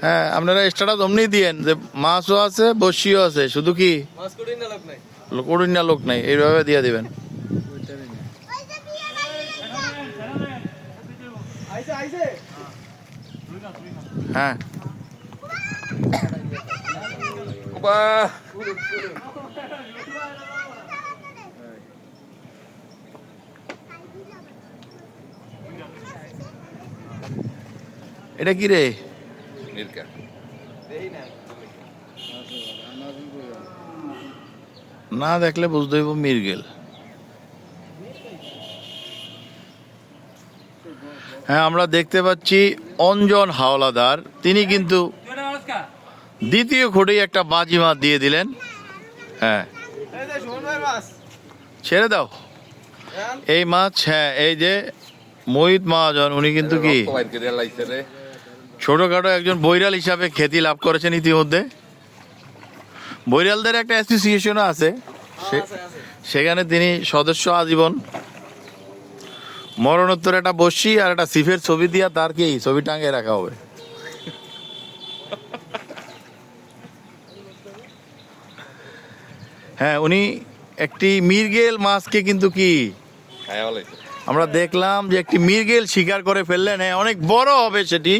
হ্যাঁ, আপনারা এক্সট্রাটা অমনি দিয়েন যে মাছও আছে বসিও আছে, শুধু কি কঠিন না লোক নাই, এইভাবে দিয়ে দিবেন। হ্যাঁ, এটা কি রে? না দেখলে বুঝতে হইব মির্গেল। হ্যাঁ, আমরা দেখতে পাচ্ছি অঞ্জন হাওলাদার, তিনি কিন্তু দ্বিতীয় খোটেই একটা বাজি মাছ দিয়ে দিলেন। হ্যাঁ, ছেড়ে দাও এই মাছ। হ্যাঁ, এই যে মোহিত মহাজন, উনি কিন্তু কি ছোটখাটো একজন বৈরাল হিসাবে খ্যাতি লাভ করেছেন ইতিমধ্যে। বৈরালদের একটা অ্যাসোসিয়েশনও আছে, সেখানে তিনি সদস্য আজীবন। মরণোত্তর একটা বসি আর একটা সিফের ছবি দিয়া তার কি ছবি টাঙিয়ে রাখা হবে। হ্যাঁ, উনি একটি মির্গেল মাছকে কিন্তু কি আমরা দেখলাম যে একটি মির্গেল শিকার করে ফেললেন। হ্যাঁ, অনেক বড় হবে সেটি।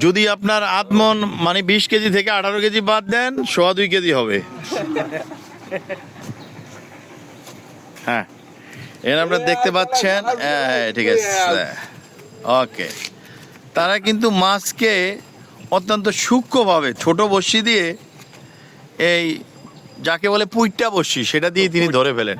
যদি আপনার আত্মন মানে 20 কেজি থেকে 18 কেজি বাদ দেন, 2.25 কেজি হবে। হ্যাঁ, এর আপনারা দেখতে পাচ্ছেন। হ্যাঁ, ঠিক আছে, ওকে। তারা কিন্তু মাছকে অত্যন্ত সূক্ষ্মভাবে ছোট বড়শি দিয়ে, এই যাকে বলে পুইট্টা বড়শি, সেটা দিয়ে তিনি ধরে ফেলেন।